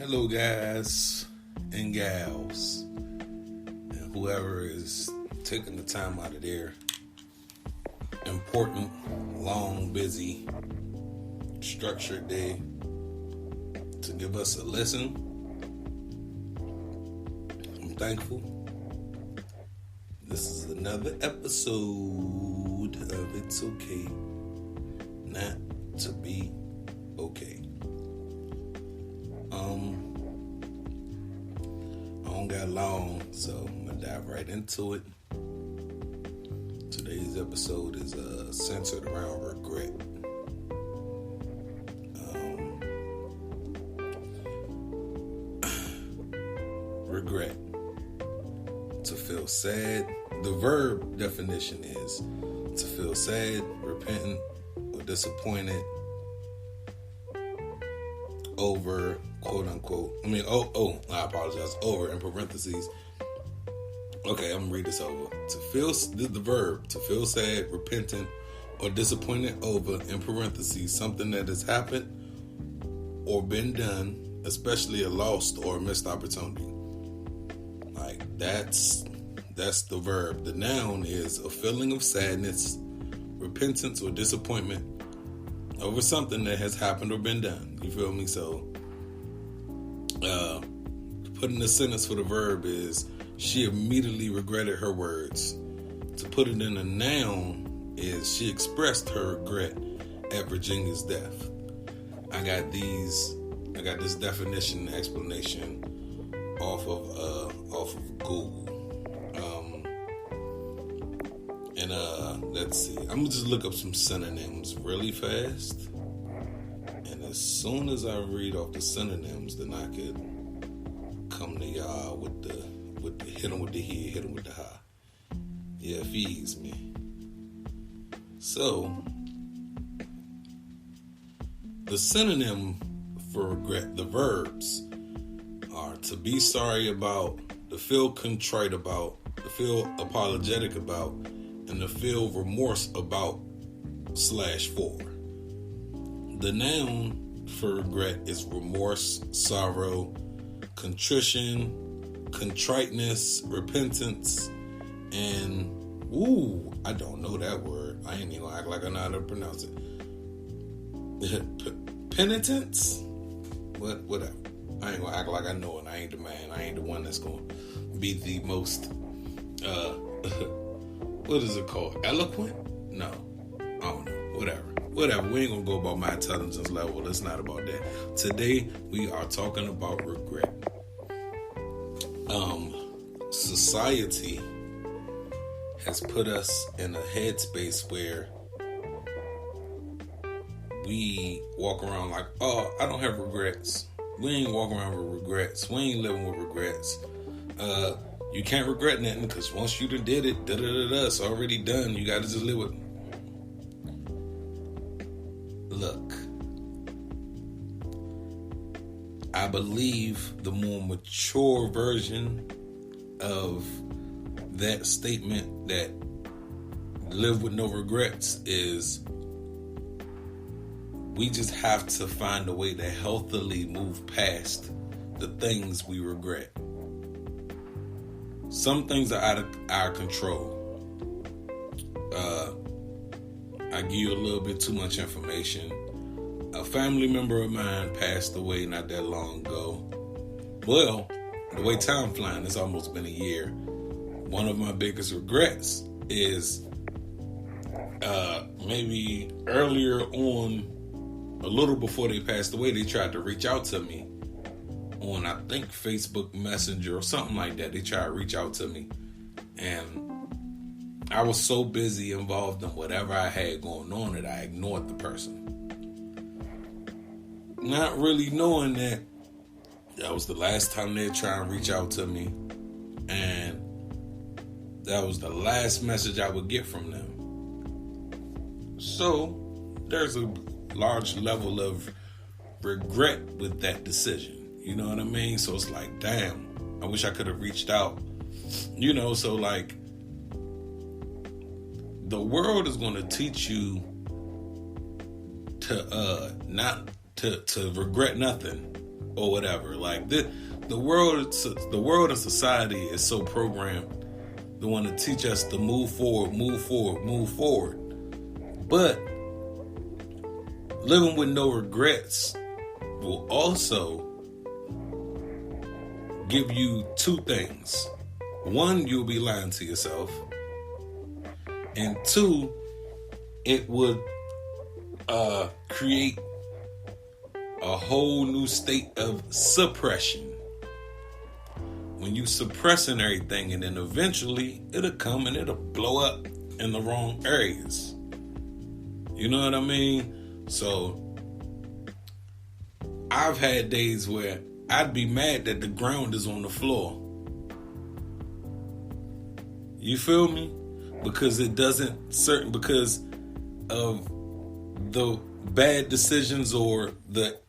Hello, guys and gals, and whoever is taking the time out of their important, long, busy, structured day to give us a listen. I'm thankful. This is another episode of It's Okay Not to Be Okay. I don't got long, so I'm gonna dive right into it. Today's episode is centered around regret. Regret. To feel sad. The verb definition is to feel sad, repentant, or disappointed over, quote unquote, I apologize, over in parentheses. Okay, I'm gonna read this over. To feel, the verb, to feel sad, repentant, or disappointed over, in parentheses, something that has happened or been done, especially a lost or missed opportunity. Like, that's the verb. The noun is a feeling of sadness, repentance, or disappointment over something that has happened or been done. You feel me? So, putting the sentence for the verb is, she immediately regretted her words. To put it in a noun is, she expressed her regret at Virginia's death. I got this definition and explanation off of Google. Let's see. I'm gonna just look up some synonyms really fast, and as soon as I read off the synonyms, then I could come to y'all with the hit them with the head, hit them with the high. Yeah, feeds me. So the synonym for regret, the verbs are to be sorry about, to feel contrite about, to feel apologetic about, and to feel remorse about /for. The noun for regret is remorse, sorrow, contrition, contriteness, repentance, and I don't know that word. I ain't even gonna act like I know how to pronounce it. Penitence? Whatever. I ain't gonna act like I know it. I ain't the man. I ain't the one that's gonna be the most what is it called? Eloquent? No. I don't know. Whatever. We ain't gonna go about my intelligence level. It's not about that. Today, we are talking about regret. Society has put us in a headspace where we walk around like, oh, I don't have regrets. We ain't walking around with regrets. We ain't living with regrets. You can't regret nothing because once you done did it, it's already done. You got to just live with it. Look, I believe the more mature version of that statement, that live with no regrets, is we just have to find a way to healthily move past the things we regret. Some things are out of our control. I give you a little bit too much information. A family member of mine passed away not that long ago. Well, the way time flying, it's almost been a year. One of my biggest regrets is maybe earlier on, a little before they passed away, they tried to reach out to me on, I think, Facebook Messenger or something like that. They tried to reach out to me, and I was so busy involved in whatever I had going on that I ignored the person. Not really knowing that was the last time they'd try and reach out to me, and that was the last message I would get from them. So there's a large level of regret with that decision. You know what I mean? So it's like, damn, I wish I could have reached out. You know, so like, the world is going to teach you to not to regret nothing. or whatever. Like the world and society is so programmed to want to teach us to move forward. But living with no regrets will also give you two things. One, you'll be lying to yourself. And two, it would create a whole new state of suppression. When you suppressing everything, and then eventually it'll come and it'll blow up in the wrong areas. You know what I mean? So I've had days where I'd be mad that the ground is on the floor. You feel me? Because because of the bad decisions, or the,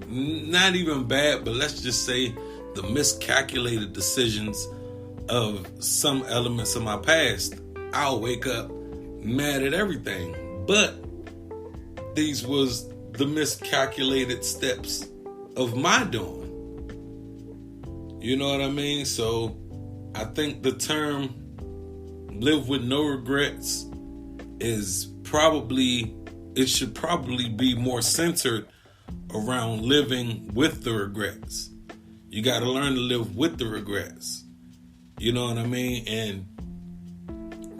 not even bad, but let's just say the miscalculated decisions of some elements of my past. I'll wake up mad at everything. But these was the miscalculated steps of my doing. You know what I mean? So I think the term live with no regrets should probably be more centered around living with the regrets. You got to learn to live with the regrets. You know what I mean? And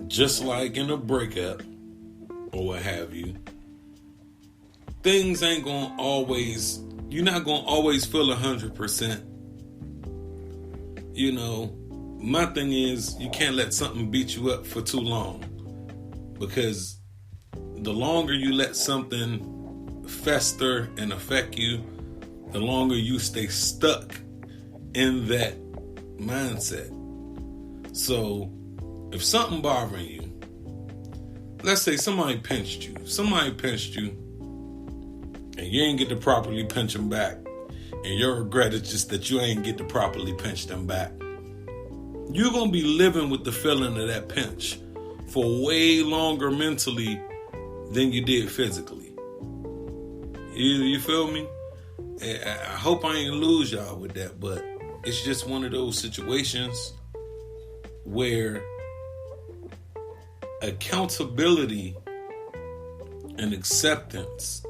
just like in a breakup or what have you, things ain't going to always, you're not going to always feel 100%. You know, my thing is, you can't let something beat you up for too long, because the longer you let something fester and affect you, the longer you stay stuck in that mindset. So if something bothering you, let's say somebody pinched you, and you ain't get to properly pinch them back, and your regret is just that you ain't get to properly pinch them back, you're going to be living with the feeling of that pinch for way longer mentally than you did physically. You feel me? I hope I ain't lose y'all with that, but it's just one of those situations where accountability and acceptance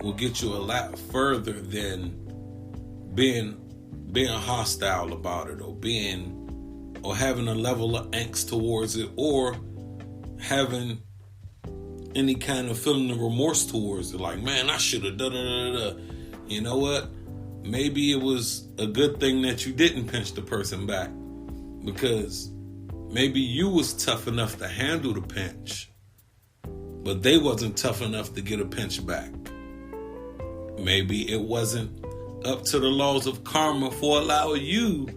will get you a lot further than being hostile about it, or having a level of angst towards it, or having any kind of feeling of remorse towards it. Like, man, I should have da. You know what? Maybe it was a good thing that you didn't pinch the person back, because maybe you was tough enough to handle the pinch, but they wasn't tough enough to get a pinch back. Maybe it wasn't up to the laws of karma for allowing you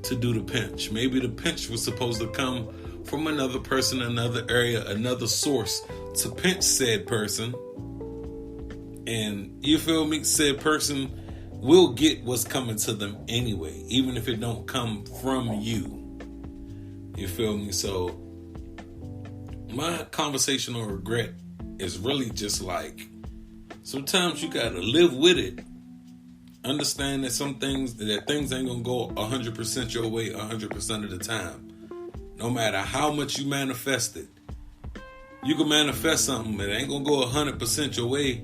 to do the pinch. Maybe the pinch was supposed to come from another person, another area, another source to pinch said person. And you feel me? Said person will get what's coming to them anyway, even if it don't come from you. You feel me? So my conversational regret is really just like, sometimes you gotta live with it. Understand that things ain't gonna go 100% your way 100% of the time. No matter how much you manifest it. You can manifest something that ain't gonna go 100% your way.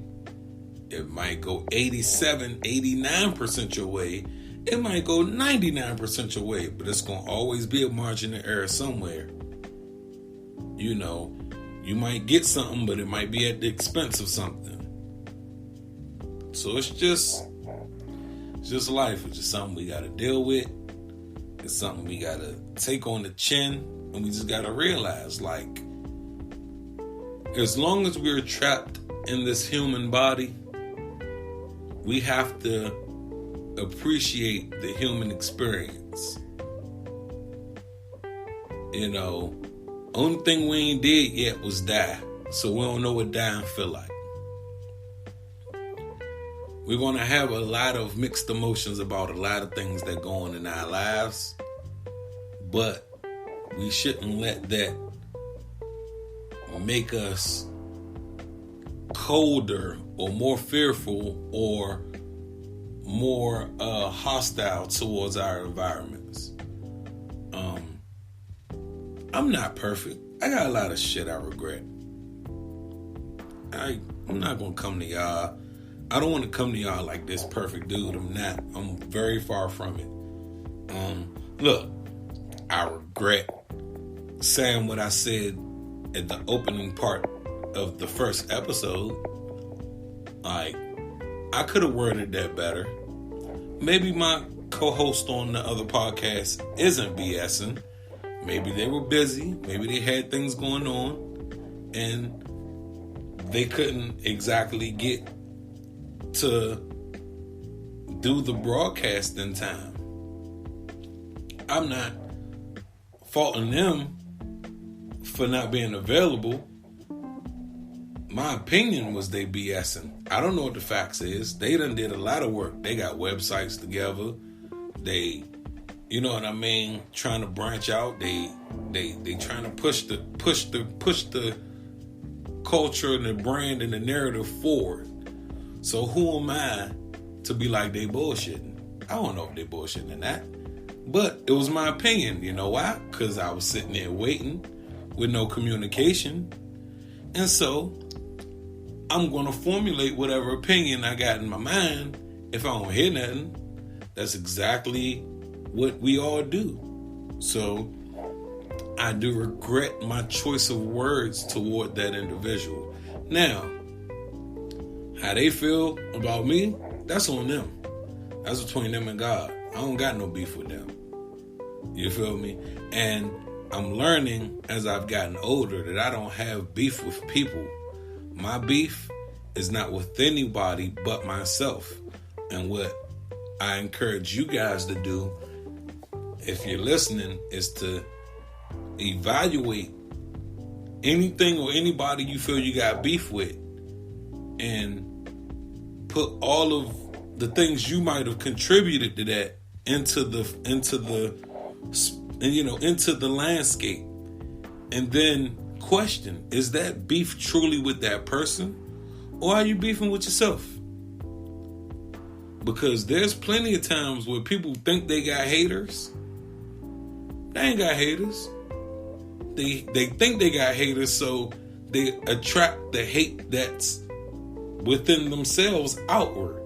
It might go 87, 89% your way. It might go 99% your way. But it's gonna always be a margin of error somewhere. You know, you might get something, but it might be at the expense of something. So it's just life. It's just something we gotta deal with. It's something we gotta take on the chin, and we just gotta realize, like, as long as we're trapped in this human body, we have to appreciate the human experience. You know, only thing we ain't did yet was die, so we don't know what dying feel like. We're going to have a lot of mixed emotions about a lot of things that go on in our lives, but we shouldn't let that make us colder or more fearful or more hostile towards our environments. I'm not perfect. I got a lot of shit I regret. I'm not gonna come to y'all. I don't want to come to y'all like this perfect dude. I'm not. I'm very far from it. Look, I regret saying what I said at the opening part of the first episode. Like, I could have worded that better. Maybe my co-host on the other podcast isn't BSing. Maybe they were busy. Maybe they had things going on and they couldn't exactly get to do the broadcast in time. I'm not faulting them for not being available. My opinion was they BSing. I don't know what the facts is. They done did a lot of work. They got websites together. They, you know what I mean, trying to branch out. They trying to push the culture and the brand and the narrative forward. So who am I to be like they bullshitting? I don't know if they bullshitting in that. But it was my opinion. You know why? Because I was sitting there waiting with no communication. And so I'm going to formulate whatever opinion I got in my mind. If I don't hear nothing, that's exactly what we all do. So I do regret my choice of words toward that individual. Now, how they feel about me, that's on them. That's between them and God. I don't got no beef with them. You feel me? And I'm learning as I've gotten older that I don't have beef with people. My beef is not with anybody but myself. And what I encourage you guys to do, if you're listening, is to evaluate anything or anybody you feel you got beef with and put all of the things you might have contributed to that into the landscape, and then question, is that beef truly with that person, or are you beefing with yourself? Because there's plenty of times where people think they got haters. They ain't got haters. They think they got haters, so they attract the hate that's within themselves outward.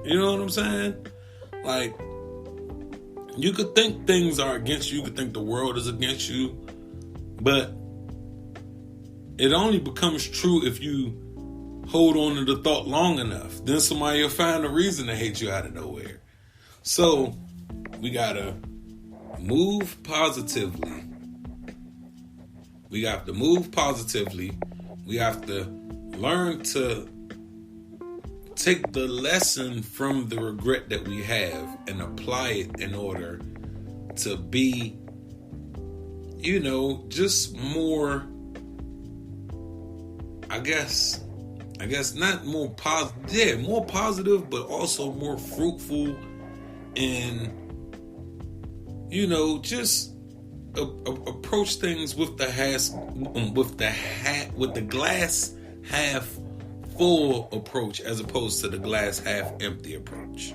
You know what I'm saying? Like, you could think things are against you. You could think the world is against you. But it only becomes true if you hold on to the thought long enough. Then somebody will find a reason to hate you out of nowhere. So we got to move positively. We have to move positively. We have to learn to take the lesson from the regret that we have and apply it in order to be, just more, I guess not more positive, more positive, but also more fruitful and, just approach things with the glass half full approach as opposed to the glass half empty approach.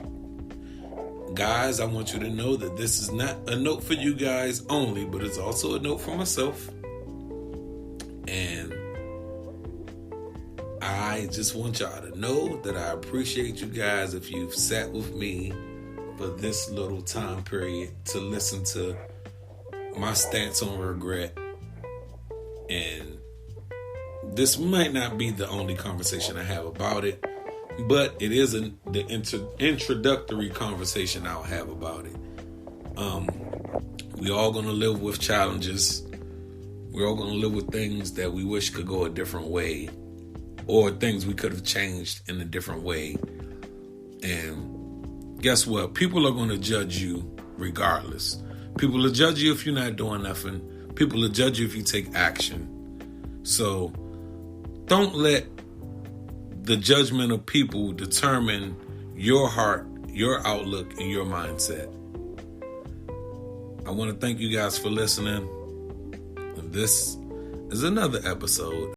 Guys, I want you to know that this is not a note for you guys only, but it's also a note for myself. And I just want y'all to know that I appreciate you guys if you've sat with me for this little time period to listen to my stance on regret. And this might not be the only conversation I have about it, but it is the introductory conversation I'll have about it. We all going to live with challenges. We're all going to live with things that we wish could go a different way, or things we could have changed in a different way. And guess what? People are going to judge you regardless. People will judge you if you're not doing nothing. People will judge you if you take action. So don't let the judgment of people determine your heart, your outlook, and your mindset. I want to thank you guys for listening. And this is another episode